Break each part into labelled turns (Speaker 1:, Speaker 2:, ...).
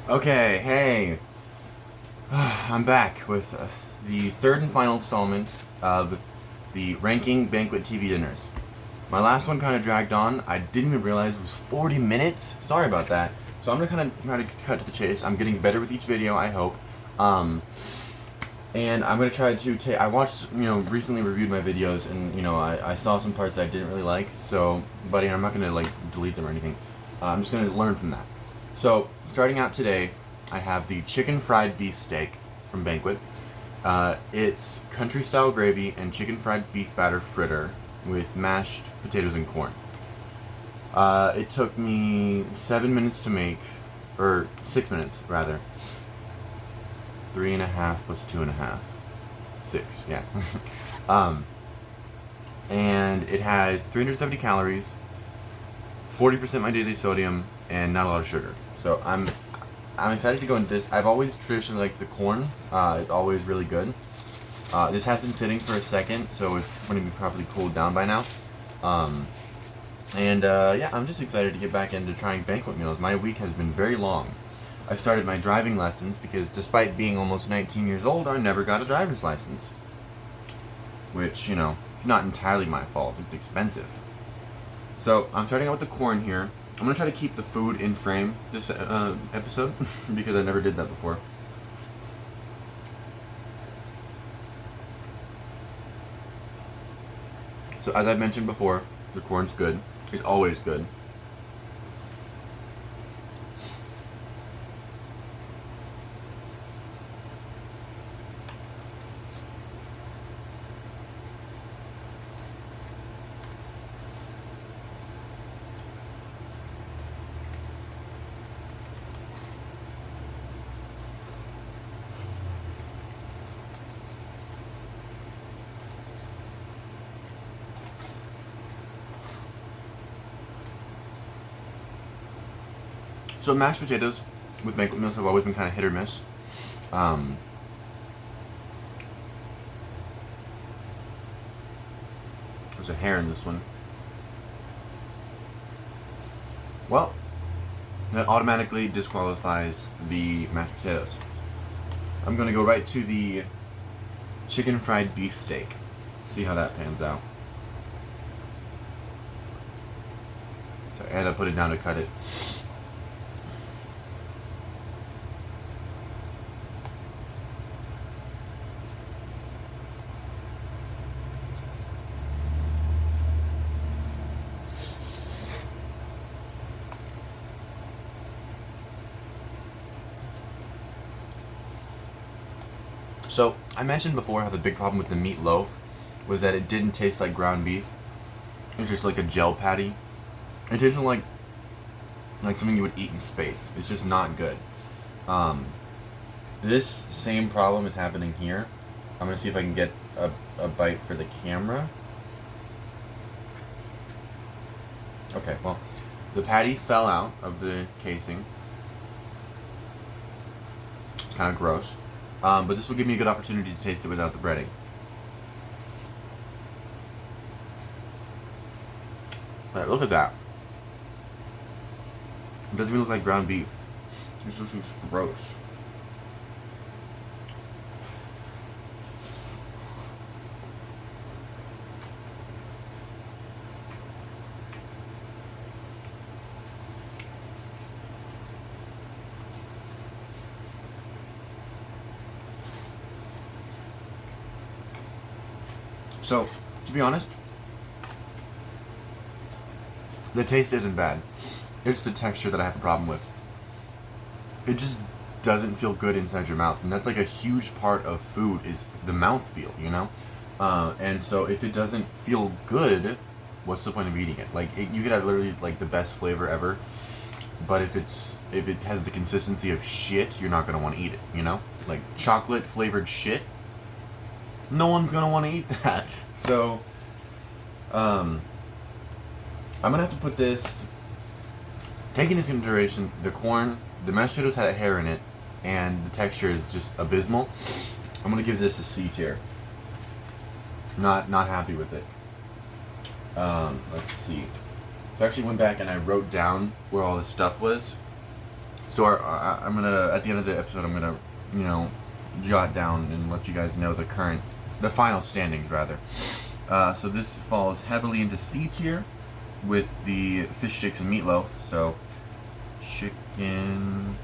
Speaker 1: Okay, hey. I'm back with the third and final installment of the ranking Banquet TV dinners. My last one kind of dragged on. I didn't even realize it was 40 minutes. Sorry about that. So I'm gonna kind of try to cut to the chase. I'm getting better with each video, I hope. And I'm gonna try to take. I watched, recently reviewed my videos, and I saw some parts that I didn't really like. So, but I'm not gonna like delete them or anything. I'm just gonna learn from that. So, starting out today, I have the chicken fried beef steak from Banquet. It's country style gravy and chicken fried beef batter fritter with mashed potatoes and corn. It took me 7 minutes to make, or 6 minutes rather. 3.5 plus 2.5. 6, yeah. And it has 370 calories, 40% my daily sodium, and not a lot of sugar. So I'm excited to go into this. I've always traditionally liked the corn. It's always really good. This has been sitting for a second, so it's going to be properly cooled down by now. Yeah, I'm just excited to get back into trying banquet meals. My week has been very long. I started my driving lessons because despite being almost 19 years old, I never got a driver's license. Which, not entirely my fault. It's expensive. So, I'm starting out with the corn here. I'm going to try to keep the food in frame this episode because I never did that before. So, as I've mentioned before, the corn's good. It's always good. So mashed potatoes with banquet meals have always been kind of hit or miss. There's a hair in this one. Well, that automatically disqualifies the mashed potatoes. I'm going to go right to the chicken fried beef steak. See how that pans out. And I put it down to cut it. So, I mentioned before how the big problem with the meatloaf was that it didn't taste like ground beef. It was just like a gel patty. It tasted like something you would eat in space. It's just not good. This same problem is happening here. I'm going to see if I can get a bite for the camera. Okay, well, the patty fell out of the casing. It's kind of gross. But this will give me a good opportunity to taste it without the breading. Alright, look at that. It doesn't even look like ground beef. It just looks gross. So, to be honest, the taste isn't bad. It's the texture that I have a problem with. It just doesn't feel good inside your mouth, and that's like a huge part of food is the mouthfeel, And so if it doesn't feel good, what's the point of eating it? Like you could have literally like the best flavor ever, but if it has the consistency of shit, you're not gonna want to eat it, Like chocolate flavored shit. No one's gonna want to eat that. So, I'm gonna have to put this. Taking into consideration the corn, the mashed potatoes had a hair in it, and the texture is just abysmal. I'm gonna give this a C tier. Not happy with it. Let's see. So I actually went back and I wrote down where all this stuff was. So I'm gonna, at the end of the episode, I'm gonna, you know, jot down and let you guys know the final standings rather. So this falls heavily into C tier with the fish sticks and meatloaf. So chicken,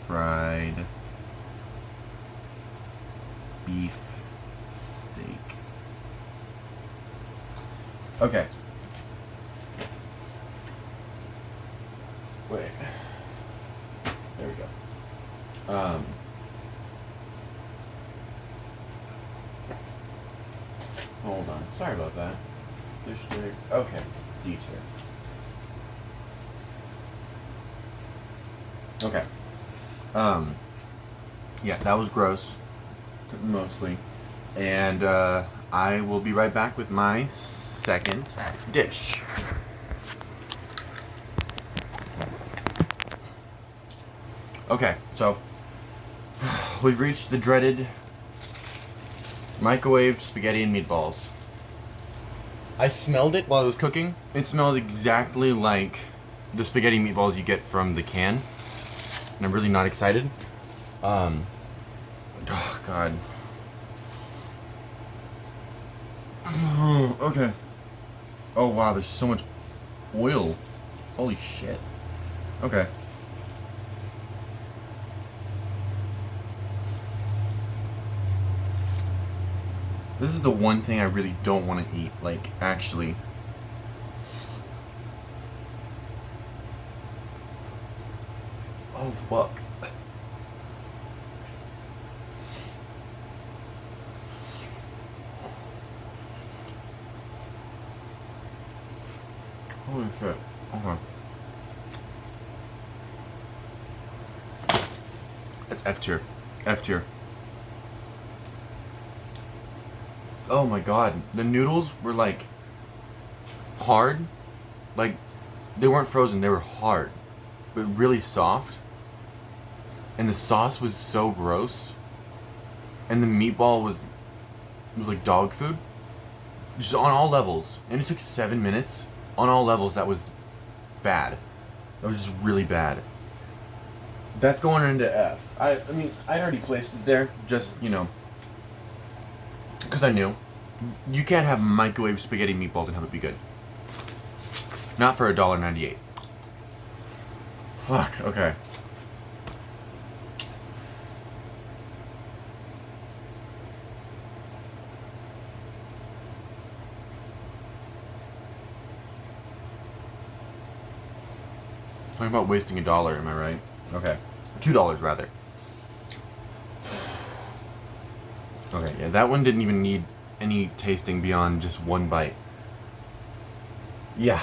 Speaker 1: fried, beef, steak. Okay. Wait. There we go. Hold on. Sorry about that. Fish sticks. Okay. D tier. Okay. Yeah, that was gross. Mostly. And, I will be right back with my second dish. Okay, so we've reached the dreaded microwaved spaghetti and meatballs. I smelled it while it was cooking. It smelled exactly like the spaghetti meatballs you get from the can. And I'm really not excited. Oh, God. Okay. Oh, wow, there's so much oil. Holy shit. Okay. This is the one thing I really don't want to eat, like, actually. Oh, fuck. Holy shit. Okay. It's F tier. F tier. Oh my god. The noodles were like hard. Like they weren't frozen, they were hard. But really soft. And the sauce was so gross. And the meatball was like dog food. Just on all levels. And it took 7 minutes. On all levels, that was bad. That was just really bad. That's going into F. I mean, I'd already placed it there. Just, you know, because I knew. You can't have microwave spaghetti meatballs and have it be good. Not for $1.98. Fuck, okay. Talking about wasting $1, am I right? Okay. $2 rather. Okay, yeah, that one didn't even need any tasting beyond just one bite. Yeah.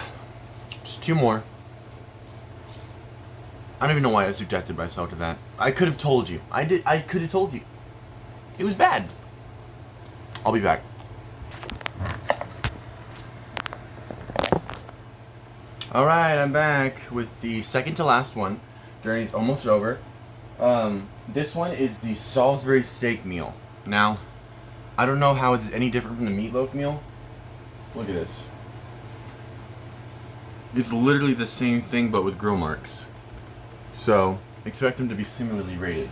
Speaker 1: Just 2 more. I don't even know why I subjected myself to that. I could have told you. I could have told you. It was bad. I'll be back. Alright, I'm back with the second to last one. Journey's almost over. This one is the Salisbury steak meal. Now, I don't know how it's any different from the meatloaf meal. Look at this. It's literally the same thing but with grill marks. So, expect them to be similarly rated.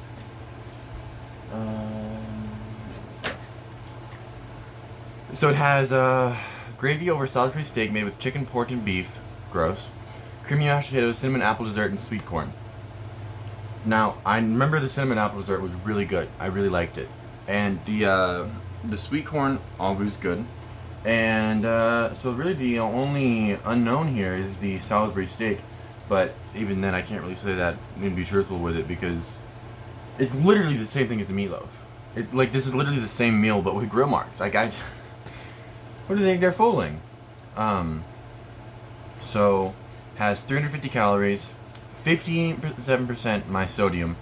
Speaker 1: So it has gravy over Salisbury steak made with chicken, pork, and beef. Gross. Creamy mashed potatoes, cinnamon apple dessert, and sweet corn. Now, I remember the cinnamon apple dessert was really good. I really liked it. And the sweet corn always good. And so really the only unknown here is the Salisbury steak. But even then, I can't really say that and be truthful with it because it's literally the same thing as the meatloaf. This is literally the same meal but with grill marks. What do they think they're fooling? So, has 350 calories, 57% my sodium,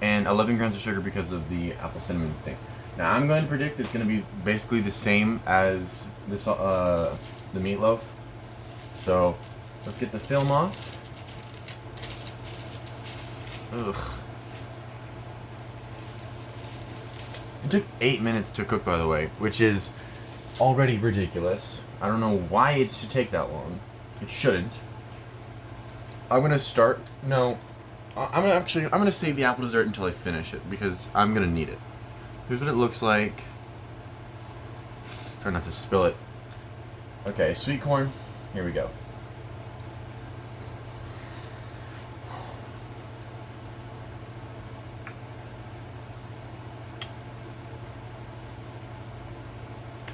Speaker 1: and 11 grams of sugar because of the apple cinnamon thing. Now, I'm going to predict it's going to be basically the same as this, the meatloaf. So, let's get the film off. Ugh. It took 8 minutes to cook, by the way, which is already ridiculous. I don't know why it should take that long. It shouldn't. I'm gonna start. No, I'm gonna save the apple dessert until I finish it because I'm gonna need it. Here's what it looks like. Try not to spill it. Okay, sweet corn. Here we go.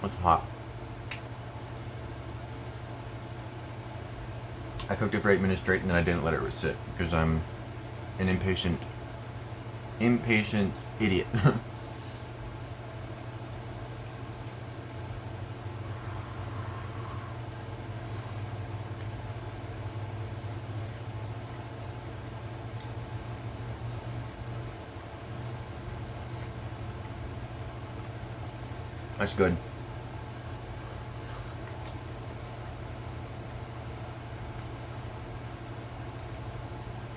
Speaker 1: It's hot. I cooked it for 8 minutes straight and then I didn't let it sit because I'm an impatient idiot. That's good.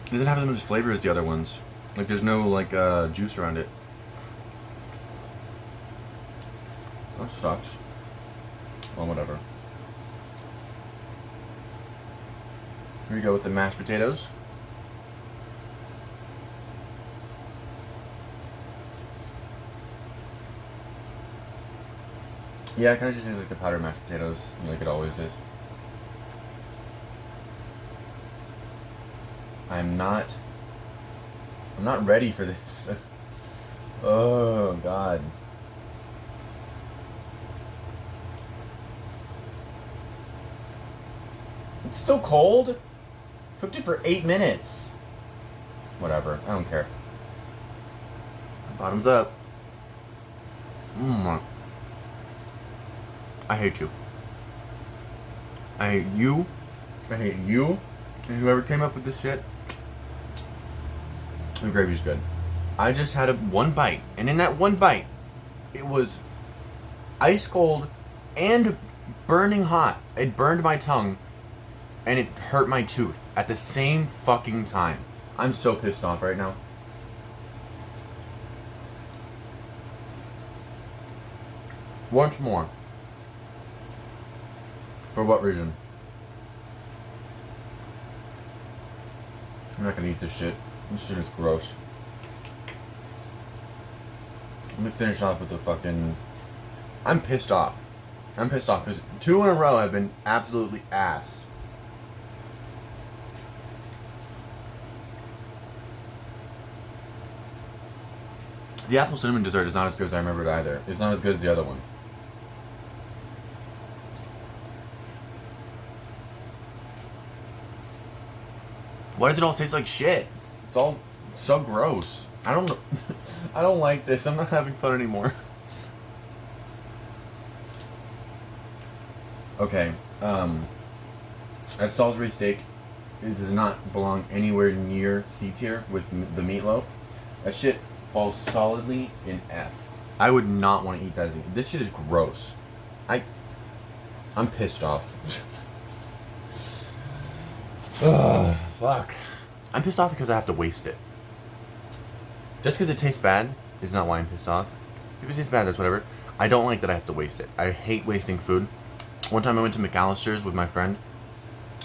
Speaker 1: It doesn't have as much flavor as the other ones. Like, there's no, like, juice around it. That sucks. Well, whatever. Here we go with the mashed potatoes. Yeah, it kind of just tastes like the powdered mashed potatoes, like it always is. I'm not ready for this. Oh, God. It's still cold? Cooked it for 8 minutes. Whatever, I don't care. Bottoms up. I hate you. I hate you. I hate you. And whoever came up with this shit. The gravy's good. I just had one bite. And in that one bite, it was ice cold and burning hot. It burned my tongue. And it hurt my tooth at the same fucking time. I'm so pissed off right now. Once more. For what reason? I'm not gonna eat this shit. This shit is gross. Let me finish off with the fucking... I'm pissed off. I'm pissed off because 2 in a row have been absolutely ass. The apple cinnamon dessert is not as good as I remembered either. It's not as good as the other one. Why does it all taste like shit? It's all so gross. I don't know. I don't like this. I'm not having fun anymore. Okay. At Salisbury steak, it does not belong anywhere near C tier with the meatloaf. That shit falls solidly in F. I would not want to eat that. This shit is gross. I'm pissed off. Ugh, fuck. I'm pissed off because I have to waste it. Just because it tastes bad is not why I'm pissed off. If it tastes bad, that's whatever. I don't like that I have to waste it. I hate wasting food. One time I went to McAllister's with my friend,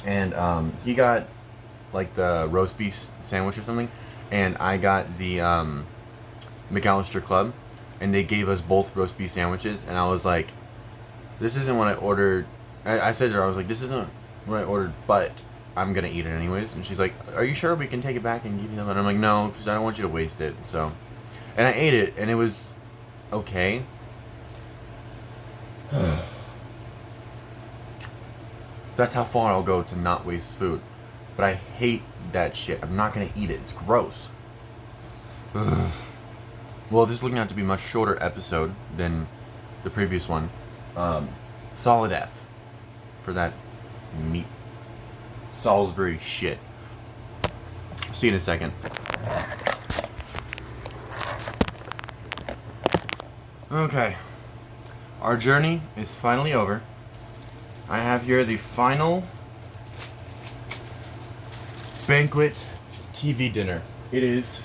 Speaker 1: and he got like the roast beef sandwich or something, and I got the McAllister Club, and they gave us both roast beef sandwiches, and I was like, this isn't what I ordered. I said to her, I was like, this isn't what I ordered, but I'm gonna eat it anyways. And she's like, are you sure we can take it back and give you them? And I'm like, no, because I don't want you to waste it. So, and I ate it, and it was okay. That's how far I'll go to not waste food. But I hate that shit. I'm not gonna eat it. It's gross. Well, this is looking out to be a much shorter episode than the previous one. Solid F for that meat Salisbury shit. See you in a second. Okay. Our journey is finally over. I have here the final Banquet TV dinner. It is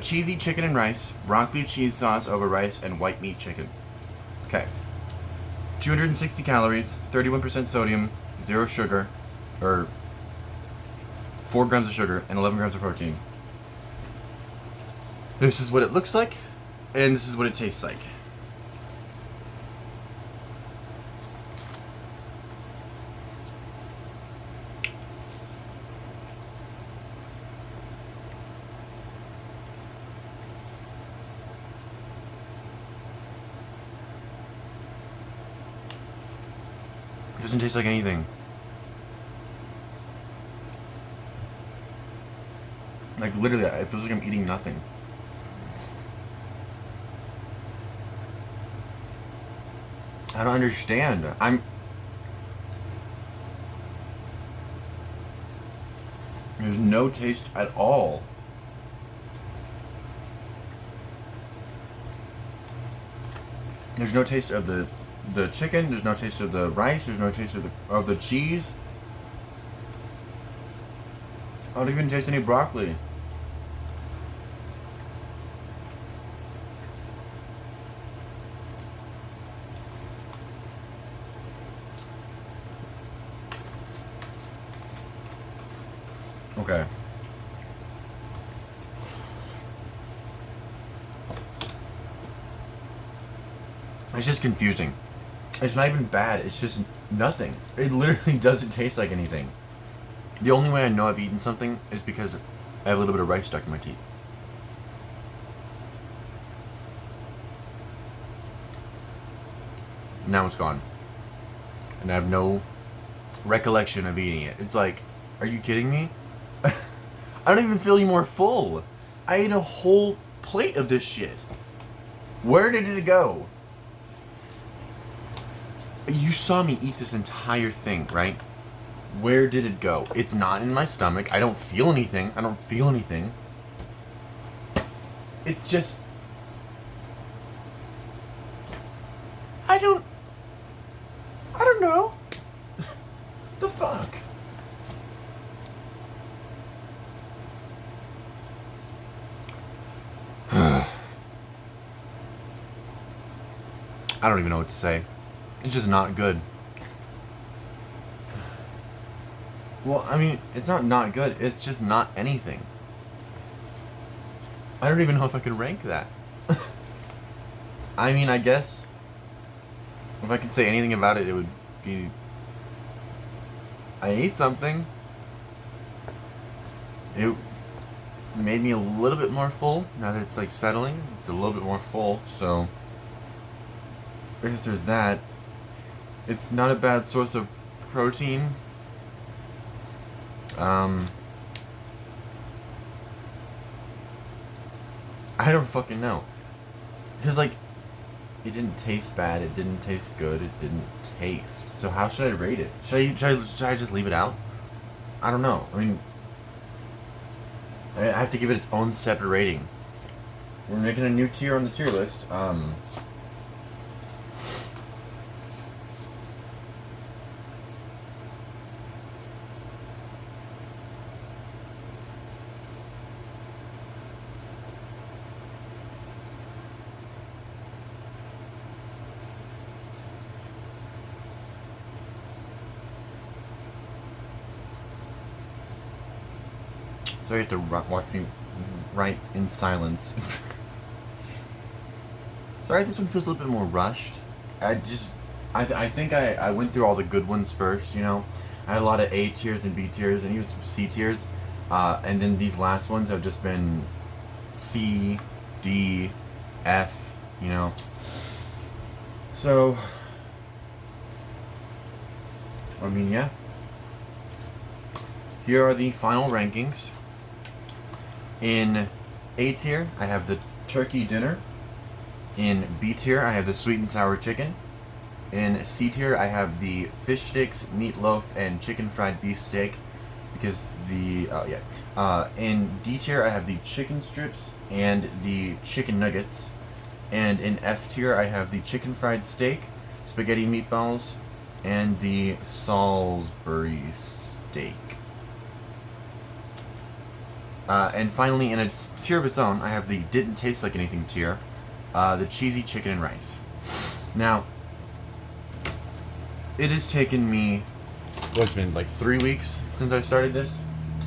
Speaker 1: cheesy chicken and rice, broccoli cheese sauce over rice, and white meat chicken. Okay. 260 calories, 31% sodium, 0 sugar, or 4 grams of sugar, and 11 grams of protein. This is what it looks like, and this is what it tastes like. It doesn't taste like anything. Like, literally, it feels like I'm eating nothing. I don't understand. There's no taste at all. There's no taste of the chicken. There's no taste of the rice. There's no taste of the cheese. I don't even taste any broccoli. Okay. It's just confusing. It's not even bad. It's just nothing. It literally doesn't taste like anything. The only way I know I've eaten something is because I have a little bit of rice stuck in my teeth. Now it's gone. And I have no recollection of eating it. It's like, are you kidding me? I don't even feel any more full. I ate a whole plate of this shit. Where did it go? You saw me eat this entire thing, right? Where did it go? It's not in my stomach. I don't feel anything. I don't feel anything. It's just... I don't know. The fuck? I don't even know what to say. It's just not good. Well, I mean, it's not good. It's just not anything. I don't even know if I could rank that. I mean, I guess if I could say anything about it, it would be I ate something. It made me a little bit more full. Now that it's like settling, it's a little bit more full. So I guess there's that. It's not a bad source of protein. I don't fucking know. Because, like, it didn't taste bad, it didn't taste good, it didn't taste. So how should I rate it? Should I just leave it out? I don't know. I mean, I have to give it its own separate rating. We're making a new tier on the tier list. So I have to watch me write in silence. Sorry, this one feels a little bit more rushed. I think I went through all the good ones first, you know. I had a lot of A tiers and B tiers and even some C tiers. And then these last ones have just been C, D, F, you know. So, I mean, yeah. Here are the final rankings. In A tier, I have the turkey dinner. In B tier, I have the sweet and sour chicken. In C tier, I have the fish sticks, meatloaf, and chicken fried beef steak. Because in D tier, I have the chicken strips and the chicken nuggets. And in F tier, I have the chicken fried steak, spaghetti meatballs, and the Salisbury steak. And finally, in a tier of its own, I have the didn't taste like anything tier, the cheesy chicken and rice. Now, it has taken me, what's been like 3 weeks since I started this?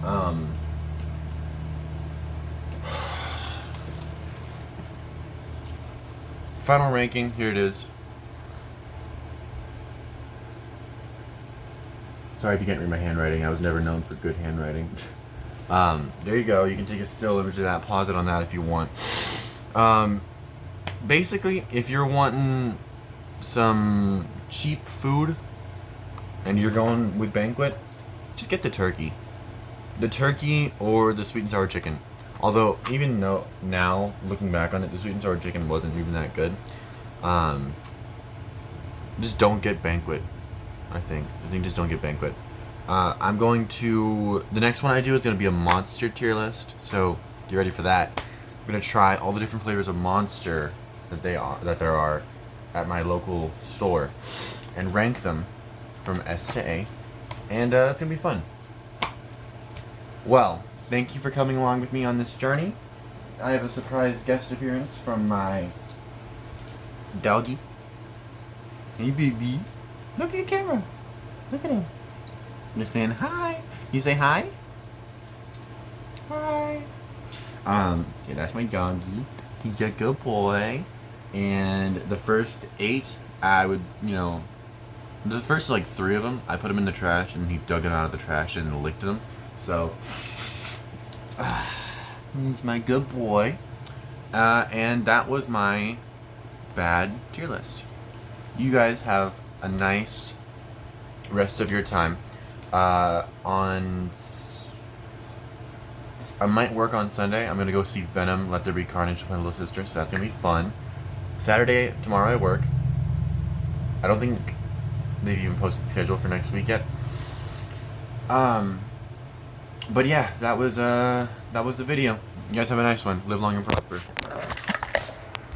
Speaker 1: Um, Final ranking, here it is. Sorry if you can't read my handwriting. I was never known for good handwriting. There you go. You can take a still image of that. Pause it on that if you want. Basically, if you're wanting some cheap food and you're going with Banquet, just get the turkey. The turkey or the sweet and sour chicken. Although, even though now, looking back on it, the sweet and sour chicken wasn't even that good. Just don't get Banquet, I think. Just don't get Banquet. I'm going to... The next one I do is going to be a monster tier list, so get ready for that. I'm going to try all the different flavors of Monster that there are at my local store and rank them from S to A, and it's going to be fun. Well, thank you for coming along with me on this journey. I have a surprise guest appearance from my doggy. Hey, baby. Look at the camera. Look at him. You're saying hi. You say hi? Hi. Okay, that's my doggy. He's a good boy. And the first 8, I would, the first 3 of them, I put them in the trash, and he dug them out of the trash and licked them. So, he's my good boy. And that was my bad tier list. You guys have a nice rest of your time. I might work on Sunday. I'm gonna go see Venom, Let There Be Carnage with my little sister, so that's gonna be fun. Saturday, tomorrow I work. I don't think they've even posted the schedule for next week yet. But yeah, that was the video. You guys have a nice one. Live long and prosper.